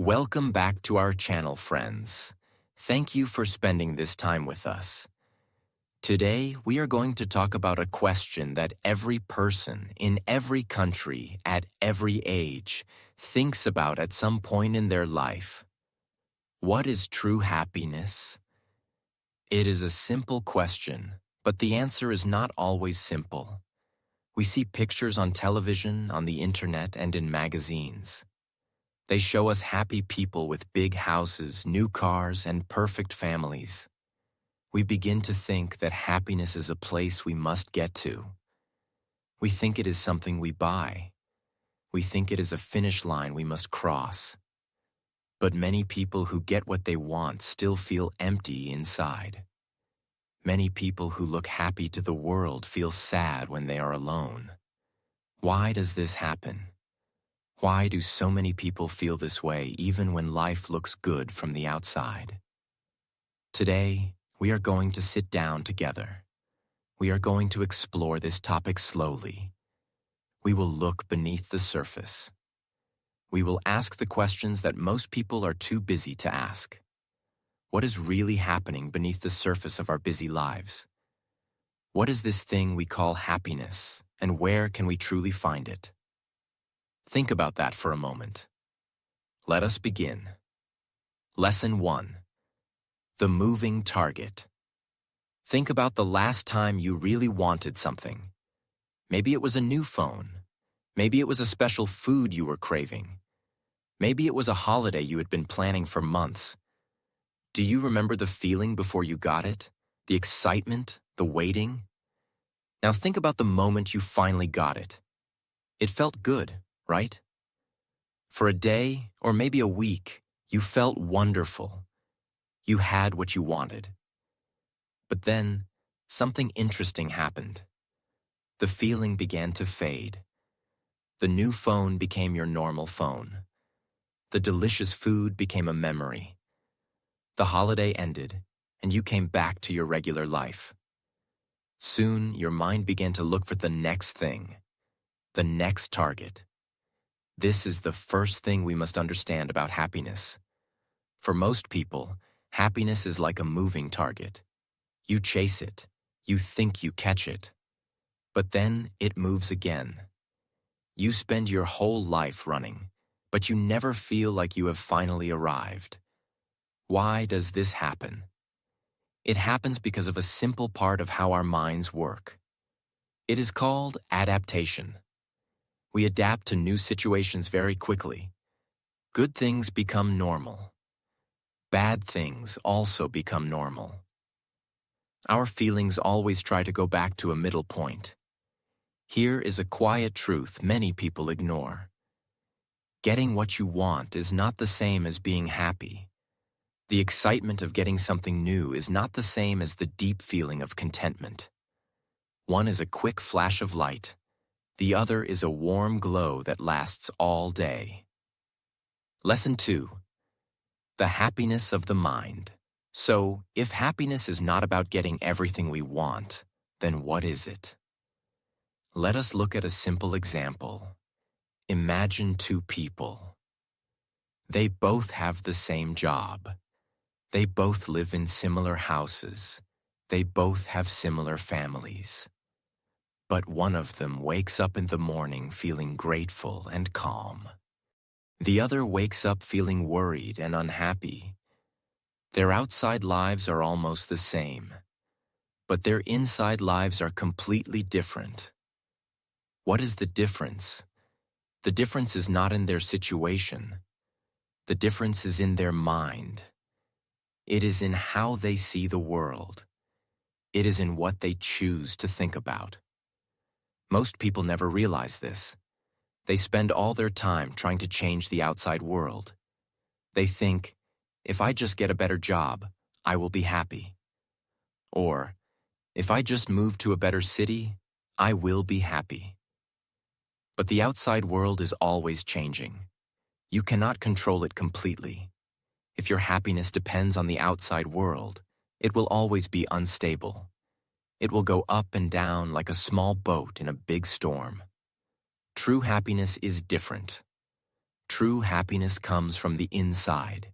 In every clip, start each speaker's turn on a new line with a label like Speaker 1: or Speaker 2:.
Speaker 1: Welcome back to our channel, friends. Thank you for spending this time with us. Today, we are going to talk about a question that every person in every country at every age thinks about at some point in their life. What is true happiness? It is a simple question, but the answer is not always simple. We see pictures on television, on the internet, and in magazines. They show us happy people with big houses, new cars, and perfect families. We begin to think that happiness is a place we must get to. We think it is something we buy. We think it is a finish line we must cross. But many people who get what they want still feel empty inside. Many people who look happy to the world feel sad when they are alone. Why does this happen? Why do so many people feel this way even when life looks good from the outside? Today, we are going to sit down together. We are going to explore this topic slowly. We will look beneath the surface. We will ask the questions that most people are too busy to ask. What is really happening beneath the surface of our busy lives? What is this thing we call happiness, and where can we truly find it? Think about that for a moment. Let us begin. Lesson 1. The moving target. Think about the last time you really wanted something. Maybe it was a new phone. Maybe it was a special food you were craving. Maybe it was a holiday you had been planning for months. Do you remember the feeling before you got it? The excitement, the waiting? Now think about the moment you finally got it. It felt good, right? For a day, or maybe a week, you felt wonderful. You had what you wanted. But then, something interesting happened. The feeling began to fade. The new phone became your normal phone. The delicious food became a memory. The holiday ended, and you came back to your regular life. Soon, your mind began to look for the next thing, the next target. This is the first thing we must understand about happiness. For most people, happiness is like a moving target. You chase it. You think you catch it. But then it moves again. You spend your whole life running, but you never feel like you have finally arrived. Why does this happen? It happens because of a simple part of how our minds work. It is called adaptation. We adapt to new situations very quickly. Good things become normal. Bad things also become normal. Our feelings always try to go back to a middle point. Here is a quiet truth many people ignore. Getting what you want is not the same as being happy. The excitement of getting something new is not the same as the deep feeling of contentment. One is a quick flash of light. The other is a warm glow that lasts all day. Lesson 2. The happiness of the mind. So, if happiness is not about getting everything we want, then what is it? Let us look at a simple example. Imagine two people. They both have the same job. They both live in similar houses. They both have similar families. But one of them wakes up in the morning feeling grateful and calm. The other wakes up feeling worried and unhappy. Their outside lives are almost the same, but their inside lives are completely different. What is the difference? The difference is not in their situation. The difference is in their mind. It is in how they see the world. It is in what they choose to think about. Most people never realize this. They spend all their time trying to change the outside world. They think, if I just get a better job, I will be happy. Or, if I just move to a better city, I will be happy. But the outside world is always changing. You cannot control it completely. If your happiness depends on the outside world, it will always be unstable. It will go up and down like a small boat in a big storm. True happiness is different. True happiness comes from the inside.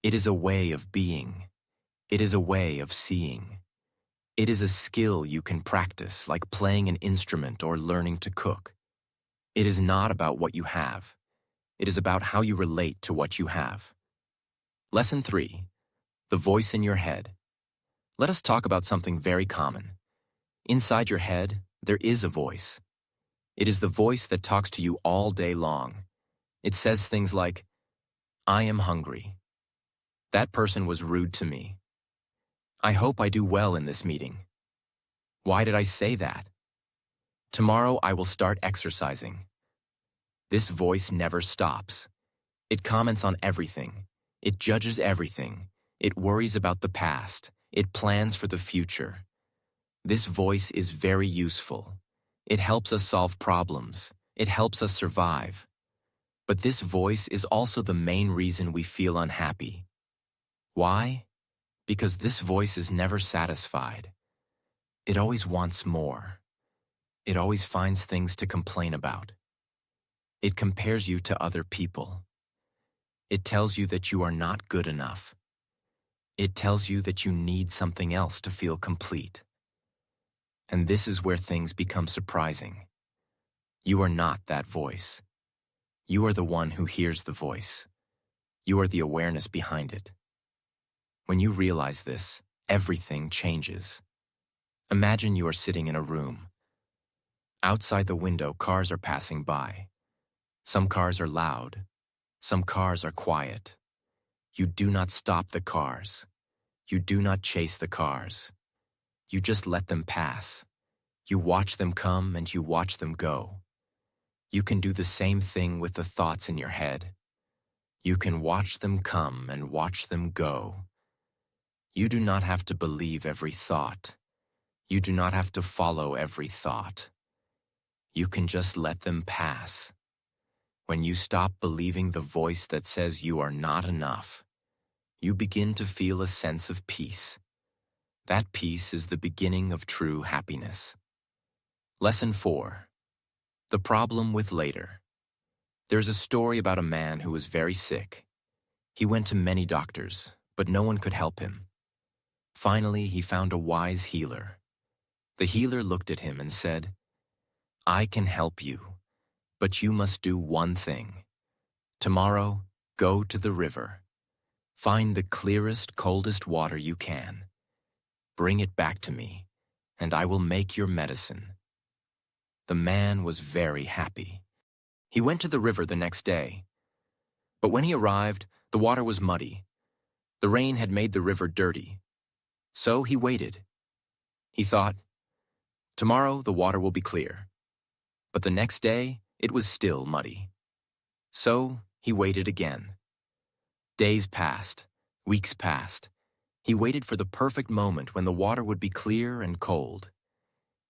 Speaker 1: It is a way of being. It is a way of seeing. It is a skill you can practice, like playing an instrument or learning to cook. It is not about what you have. It is about how you relate to what you have. Lesson 3. The voice in your head. Let us talk about something very common. Inside your head, there is a voice. It is the voice that talks to you all day long. It says things like, "I am hungry. That person was rude to me. I hope I do well in this meeting. Why did I say that? Tomorrow I will start exercising." This voice never stops. It comments on everything. It judges everything. It worries about the past. It plans for the future. This voice is very useful. It helps us solve problems. It helps us survive. But this voice is also the main reason we feel unhappy. Why? Because this voice is never satisfied. It always wants more. It always finds things to complain about. It compares you to other people. It tells you that you are not good enough. It tells you that you need something else to feel complete. And this is where things become surprising. You are not that voice. You are the one who hears the voice. You are the awareness behind it. When you realize this, everything changes. Imagine you are sitting in a room. Outside the window, cars are passing by. Some cars are loud. Some cars are quiet. You do not stop the cars. You do not chase the cars. You just let them pass. You watch them come and you watch them go. You can do the same thing with the thoughts in your head. You can watch them come and watch them go. You do not have to believe every thought. You do not have to follow every thought. You can just let them pass. When you stop believing the voice that says you are not enough, you begin to feel a sense of peace. That peace is the beginning of true happiness. Lesson 4. The problem with later. There's a story about a man who was very sick. He went to many doctors, but no one could help him. Finally, he found a wise healer. The healer looked at him and said, "I can help you, but you must do one thing. Tomorrow, go to the river. Find the clearest, coldest water you can. Bring it back to me, and I will make your medicine." The man was very happy. He went to the river the next day. But when he arrived, the water was muddy. The rain had made the river dirty. So he waited. He thought, "Tomorrow the water will be clear." But the next day, it was still muddy. So he waited again. Days passed, weeks passed. He waited for the perfect moment when the water would be clear and cold.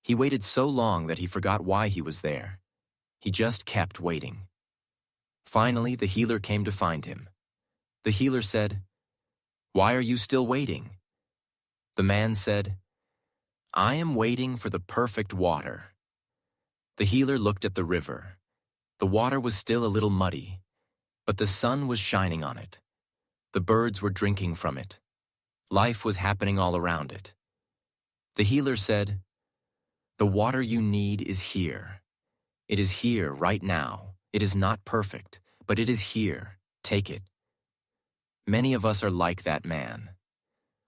Speaker 1: He waited so long that he forgot why he was there. He just kept waiting. Finally, the healer came to find him. The healer said, "Why are you still waiting?" The man said, "I am waiting for the perfect water." The healer looked at the river. The water was still a little muddy, but the sun was shining on it. The birds were drinking from it. Life was happening all around it. The healer said, "The water you need is here. It is here right now. It is not perfect, but it is here. Take it." Many of us are like that man.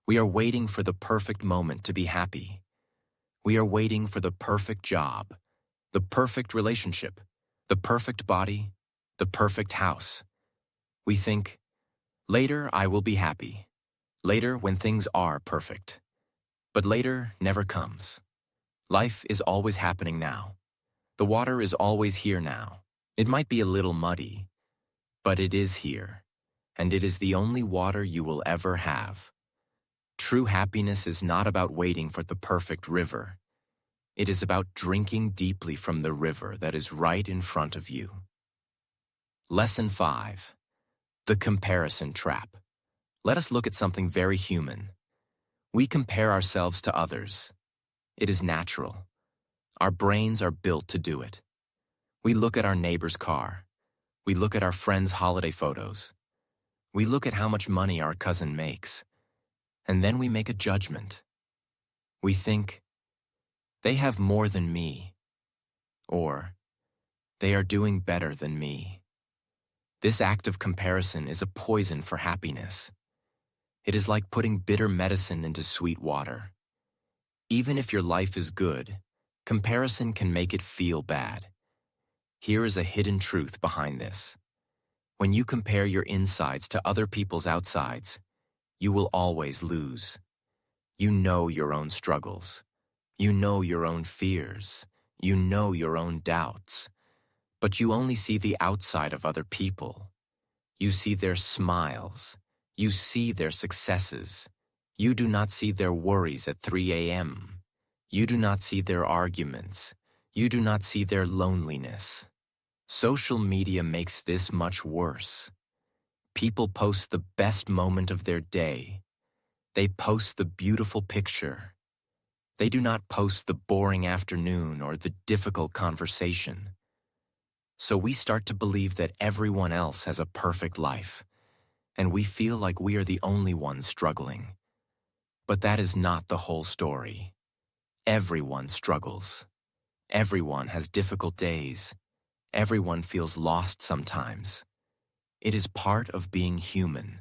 Speaker 1: We are waiting for the perfect moment to be happy. We are waiting for the perfect job, the perfect relationship, the perfect body, the perfect house. We think, later I will be happy. Later when things are perfect. But later never comes. Life is always happening now. The water is always here now. It might be a little muddy, but it is here, and it is the only water you will ever have. True happiness is not about waiting for the perfect river. It is about drinking deeply from the river that is right in front of you. Lesson 5. The comparison trap. Let us look at something very human. We compare ourselves to others. It is natural. Our brains are built to do it. We look at our neighbor's car. We look at our friends' holiday photos. We look at how much money our cousin makes. And then we make a judgment. We think, they have more than me, or they are doing better than me. This act of comparison is a poison for happiness. It is like putting bitter medicine into sweet water. Even if your life is good, comparison can make it feel bad. Here is a hidden truth behind this. When you compare your insides to other people's outsides, you will always lose. You know your own struggles. You know your own fears. You know your own doubts. But you only see the outside of other people. You see their smiles. You see their successes. You do not see their worries at 3 a.m. You do not see their arguments. You do not see their loneliness. Social media makes this much worse. People post the best moment of their day. They post the beautiful picture. They do not post the boring afternoon or the difficult conversation. So we start to believe that everyone else has a perfect life, and we feel like we are the only ones struggling. But that is not the whole story. Everyone struggles. Everyone has difficult days. Everyone feels lost sometimes. It is part of being human.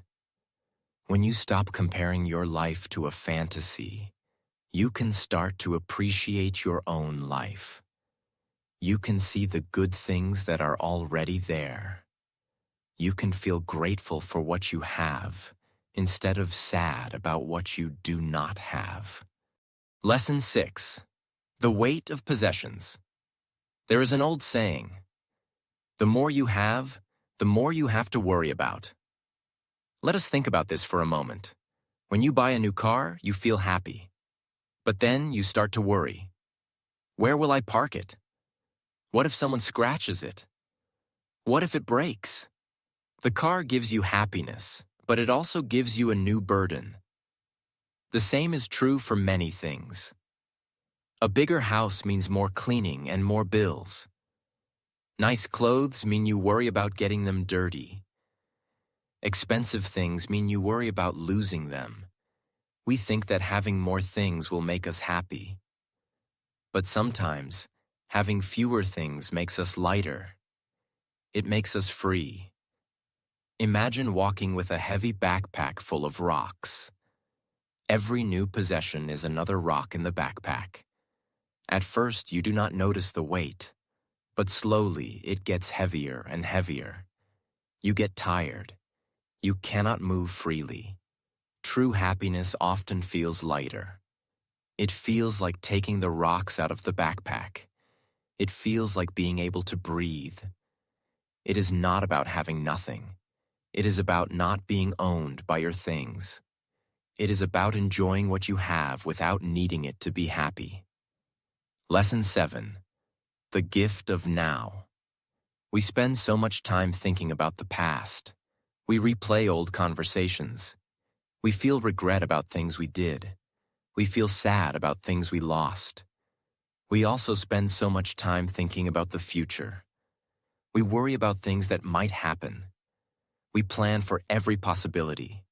Speaker 1: When you stop comparing your life to a fantasy, you can start to appreciate your own life. You can see the good things that are already there. You can feel grateful for what you have instead of sad about what you do not have. Lesson 6. The weight of possessions. There is an old saying, the more you have, the more you have to worry about. Let us think about this for a moment. When you buy a new car, you feel happy. But then you start to worry. Where will I park it? What if someone scratches it? What if it breaks? The car gives you happiness, but it also gives you a new burden. The same is true for many things. A bigger house means more cleaning and more bills. Nice clothes mean you worry about getting them dirty. Expensive things mean you worry about losing them. We think that having more things will make us happy. But sometimes, having fewer things makes us lighter. It makes us free. Imagine walking with a heavy backpack full of rocks. Every new possession is another rock in the backpack. At first, you do not notice the weight, but slowly it gets heavier and heavier. You get tired. You cannot move freely. True happiness often feels lighter. It feels like taking the rocks out of the backpack. It feels like being able to breathe. It is not about having nothing. It is about not being owned by your things. It is about enjoying what you have without needing it to be happy. Lesson 7. The gift of now. We spend so much time thinking about the past. We replay old conversations. We feel regret about things we did. We feel sad about things we lost. We also spend so much time thinking about the future. We worry about things that might happen. We plan for every possibility.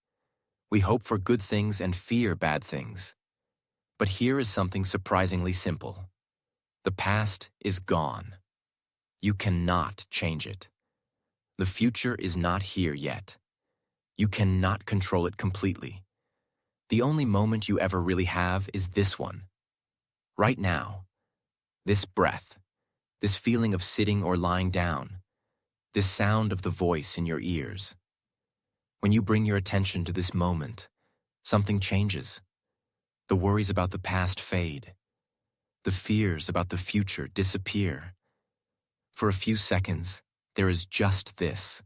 Speaker 1: We hope for good things and fear bad things. But here is something surprisingly simple. The past is gone. You cannot change it. The future is not here yet. You cannot control it completely. The only moment you ever really have is this one. Right now. This breath. This feeling of sitting or lying down. This sound of the voice in your ears. When you bring your attention to this moment, something changes. The worries about the past fade. The fears about the future disappear. For a few seconds, there is just this.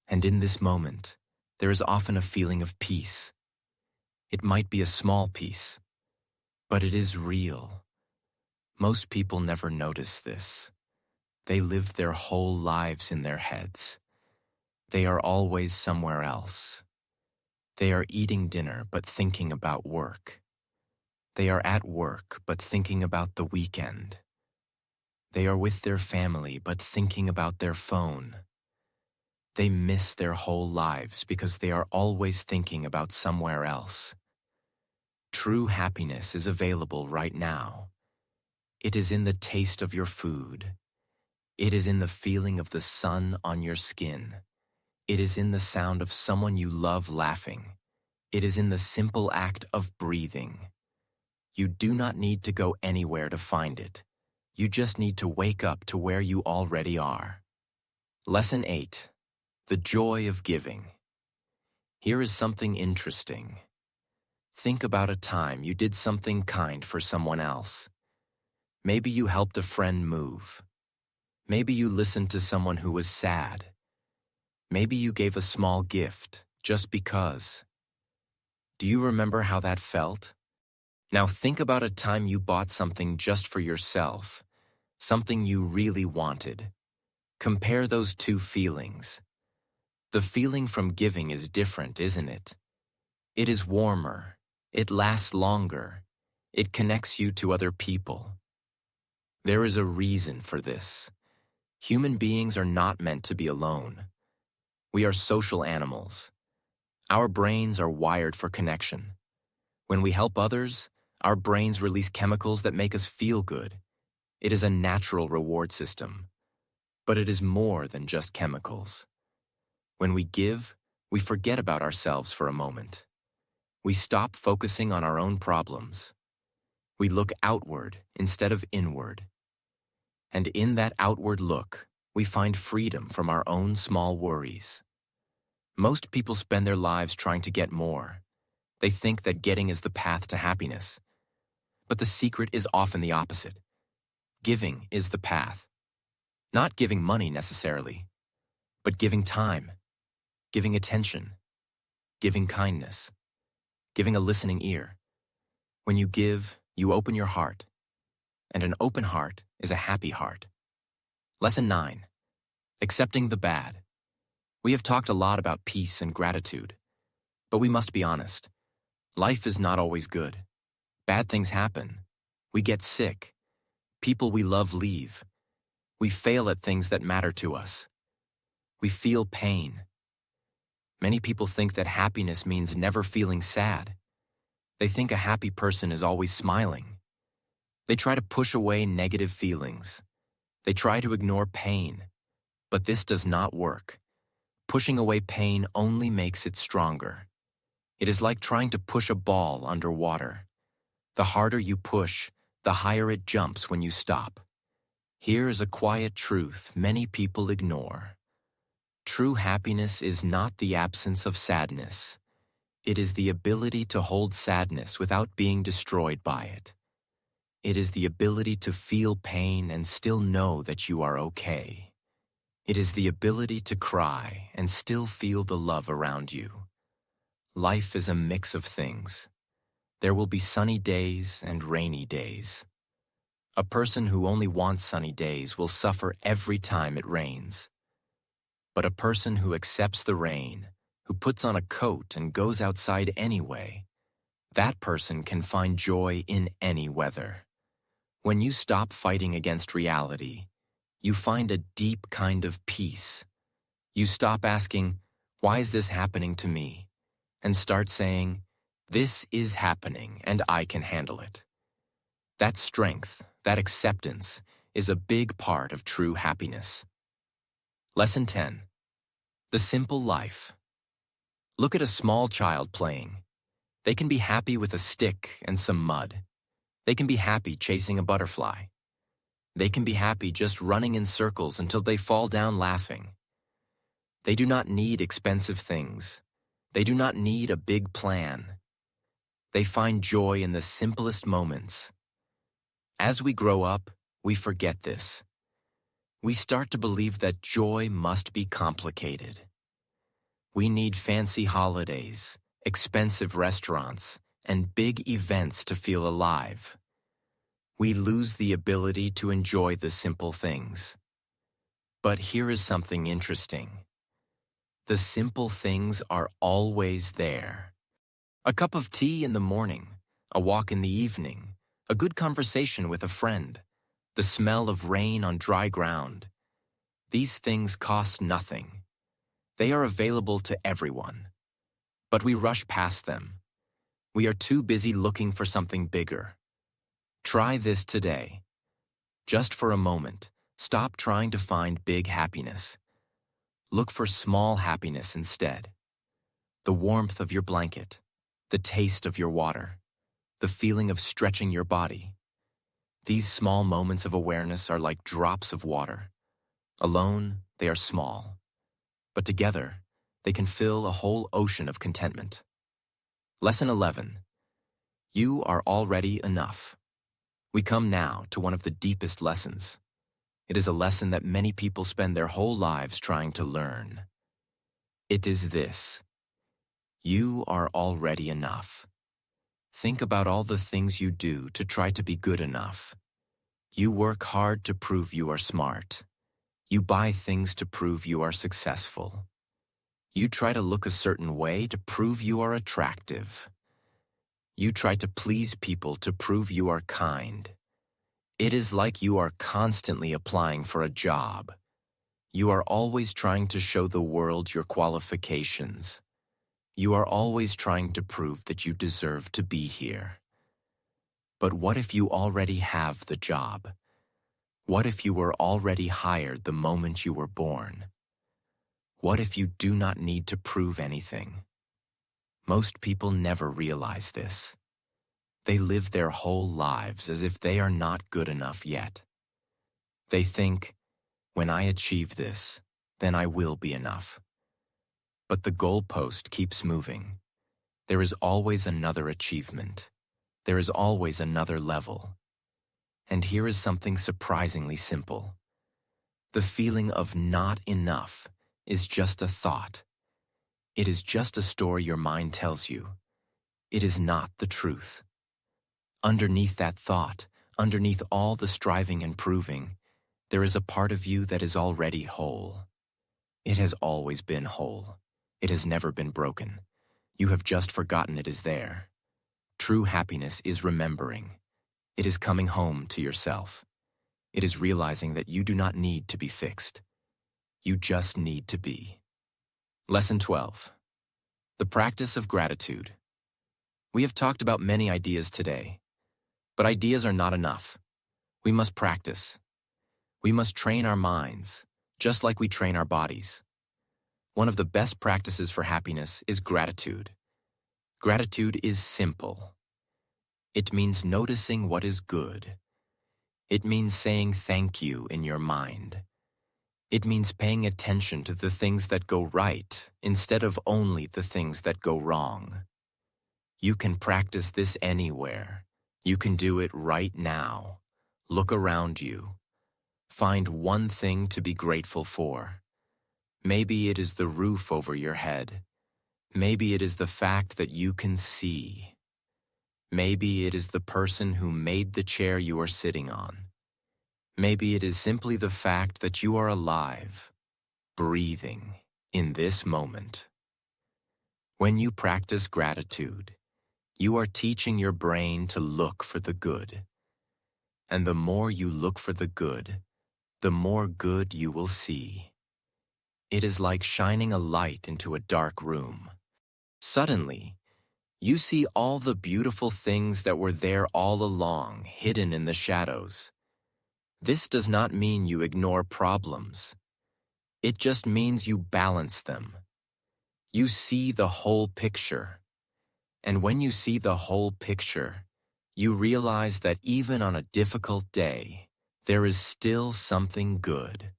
Speaker 1: And in this moment, there is often a feeling of peace. It might be a small peace, but it is real. Most people never notice this. They live their whole lives in their heads. They are always somewhere else. They are eating dinner but thinking about work. They are at work but thinking about the weekend. They are with their family but thinking about their phone. They miss their whole lives because they are always thinking about somewhere else. True happiness is available right now. It is in the taste of your food. It is in the feeling of the sun on your skin. It is in the sound of someone you love laughing. It is in the simple act of breathing. You do not need to go anywhere to find it. You just need to wake up to where you already are. Lesson 8. The joy of giving. Here is something interesting. Think about a time you did something kind for someone else. Maybe you helped a friend move. Maybe you listened to someone who was sad. Maybe you gave a small gift just because. Do you remember how that felt? Now think about a time you bought something just for yourself, something you really wanted. Compare those two feelings. The feeling from giving is different, isn't it? It is warmer. It lasts longer. It connects you to other people. There is a reason for this. Human beings are not meant to be alone. We are social animals. Our brains are wired for connection. When we help others, our brains release chemicals that make us feel good. It is a natural reward system. But it is more than just chemicals. When we give, we forget about ourselves for a moment. We stop focusing on our own problems. We look outward instead of inward. And in that outward look, we find freedom from our own small worries. Most people spend their lives trying to get more. They think that getting is the path to happiness. But the secret is often the opposite. Giving is the path. Not giving money necessarily, but giving time, giving attention, giving kindness, giving a listening ear. When you give, you open your heart, and an open heart is a happy heart. Lesson 9. Accepting the bad. We have talked a lot about peace and gratitude, but we must be honest. Life is not always good. Bad things happen. We get sick. People we love leave. We fail at things that matter to us. We feel pain. Many people think that happiness means never feeling sad. They think a happy person is always smiling. They try to push away negative feelings. They try to ignore pain. But this does not work. Pushing away pain only makes it stronger. It is like trying to push a ball underwater. The harder you push, the higher it jumps when you stop. Here is a quiet truth many people ignore. True happiness is not the absence of sadness. It is the ability to hold sadness without being destroyed by it. It is the ability to feel pain and still know that you are okay. It is the ability to cry and still feel the love around you. Life is a mix of things. There will be sunny days and rainy days. A person who only wants sunny days will suffer every time it rains. But a person who accepts the rain, who puts on a coat and goes outside anyway, that person can find joy in any weather. When you stop fighting against reality, you find a deep kind of peace. You stop asking, "Why is this happening to me?" and start saying, "This is happening and I can handle it." That strength, that acceptance, is a big part of true happiness. Lesson 10. The simple life. Look at a small child playing. They can be happy with a stick and some mud. They can be happy chasing a butterfly. They can be happy just running in circles until they fall down laughing. They do not need expensive things. They do not need a big plan. They find joy in the simplest moments. As we grow up, we forget this. We start to believe that joy must be complicated. We need fancy holidays, expensive restaurants, and big events to feel alive. We lose the ability to enjoy the simple things. But here is something interesting. The simple things are always there. A cup of tea in the morning, a walk in the evening, a good conversation with a friend, the smell of rain on dry ground. These things cost nothing. They are available to everyone. But we rush past them. We are too busy looking for something bigger. Try this today. Just for a moment, stop trying to find big happiness. Look for small happiness instead. The warmth of your blanket, the taste of your water, the feeling of stretching your body. These small moments of awareness are like drops of water. Alone, they are small. But together, they can fill a whole ocean of contentment. Lesson 11. You are already enough. We come now to one of the deepest lessons. It is a lesson that many people spend their whole lives trying to learn. It is this: you are already enough. Think about all the things you do to try to be good enough. You work hard to prove you are smart. You buy things to prove you are successful. You try to look a certain way to prove you are attractive. You try to please people to prove you are kind. It is like you are constantly applying for a job. You are always trying to show the world your qualifications. You are always trying to prove that you deserve to be here. But what if you already have the job? What if you were already hired the moment you were born? What if you do not need to prove anything? Most people never realize this. They live their whole lives as if they are not good enough yet. They think, when I achieve this, then I will be enough. But the goalpost keeps moving. There is always another achievement. There is always another level. And here is something surprisingly simple. The feeling of not enough is just a thought. It is just a story your mind tells you. It is not the truth. Underneath that thought, underneath all the striving and proving, there is a part of you that is already whole. It has always been whole. It has never been broken. You have just forgotten it is there. True happiness is remembering. It is coming home to yourself. It is realizing that you do not need to be fixed. You just need to be. Lesson 12. The practice of gratitude. We have talked about many ideas today, but ideas are not enough. We must practice. We must train our minds, just like we train our bodies. One of the best practices for happiness is gratitude. Gratitude is simple. It means noticing what is good. It means saying thank you in your mind. It means paying attention to the things that go right instead of only the things that go wrong. You can practice this anywhere. You can do it right now. Look around you. Find one thing to be grateful for. Maybe it is the roof over your head. Maybe it is the fact that you can see. Maybe it is the person who made the chair you are sitting on. Maybe it is simply the fact that you are alive, breathing in this moment. When you practice gratitude, you are teaching your brain to look for the good. And the more you look for the good, the more good you will see. It is like shining a light into a dark room. Suddenly, you see all the beautiful things that were there all along, hidden in the shadows. This does not mean you ignore problems. It just means you balance them. You see the whole picture. And when you see the whole picture, you realize that even on a difficult day, there is still something good.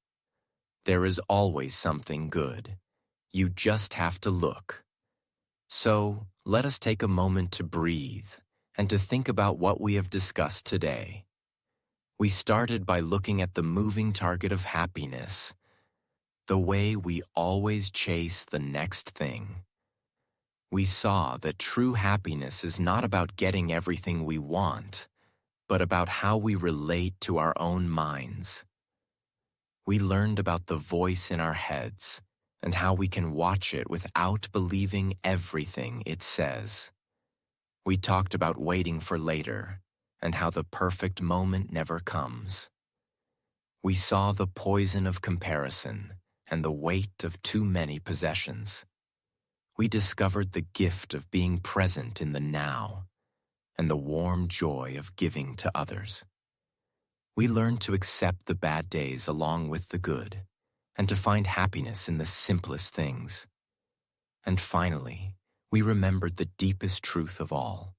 Speaker 1: There is always something good. You just have to look. So, let us take a moment to breathe and to think about what we have discussed today. We started by looking at the moving target of happiness, the way we always chase the next thing. We saw that true happiness is not about getting everything we want, but about how we relate to our own minds. We learned about the voice in our heads and how we can watch it without believing everything it says. We talked about waiting for later and how the perfect moment never comes. We saw the poison of comparison and the weight of too many possessions. We discovered the gift of being present in the now and the warm joy of giving to others. We learned to accept the bad days along with the good and to find happiness in the simplest things. And finally, we remembered the deepest truth of all,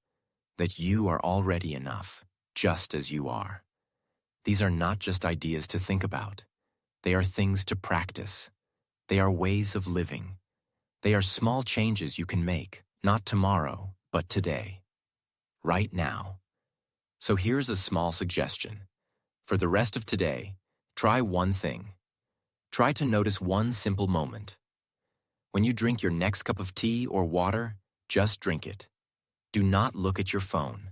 Speaker 1: that you are already enough, just as you are. These are not just ideas to think about. They are things to practice. They are ways of living. They are small changes you can make, not tomorrow, but today, right now. So here's a small suggestion. For the rest of today, try one thing. Try to notice one simple moment. When you drink your next cup of tea or water, just drink it. Do not look at your phone.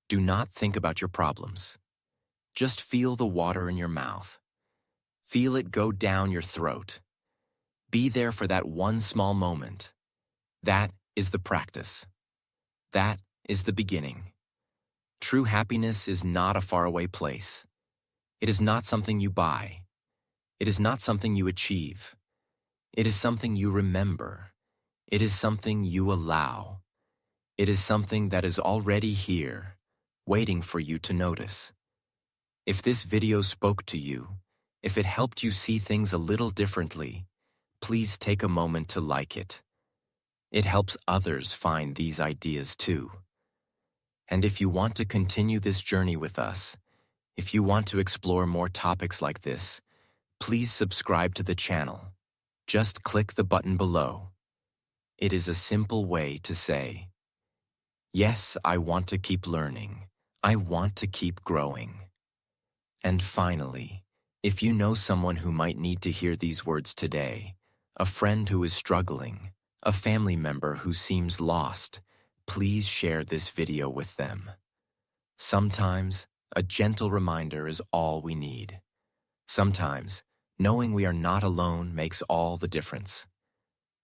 Speaker 1: Do not think about your problems. Just feel the water in your mouth. Feel it go down your throat. Be there for that one small moment. That is the practice. That is the beginning. True happiness is not a faraway place. It is not something you buy. It is not something you achieve. It is something you remember. It is something you allow. It is something that is already here, waiting for you to notice. If this video spoke to you, if it helped you see things a little differently, please take a moment to like it. It helps others find these ideas too. And if you want to continue this journey with us, if you want to explore more topics like this, please subscribe to the channel. Just click the button below. It is a simple way to say, yes, I want to keep learning. I want to keep growing. And finally, if you know someone who might need to hear these words today, a friend who is struggling, a family member who seems lost, please share this video with them. Sometimes, a gentle reminder is all we need. Sometimes, knowing we are not alone makes all the difference.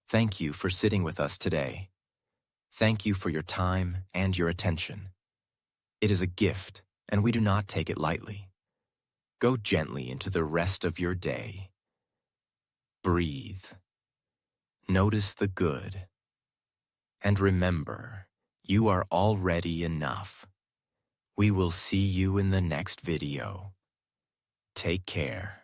Speaker 1: Thank you for sitting with us today. Thank you for your time and your attention. It is a gift, and we do not take it lightly. Go gently into the rest of your day. Breathe. Notice the good. And remember, you are already enough. We will see you in the next video. Take care.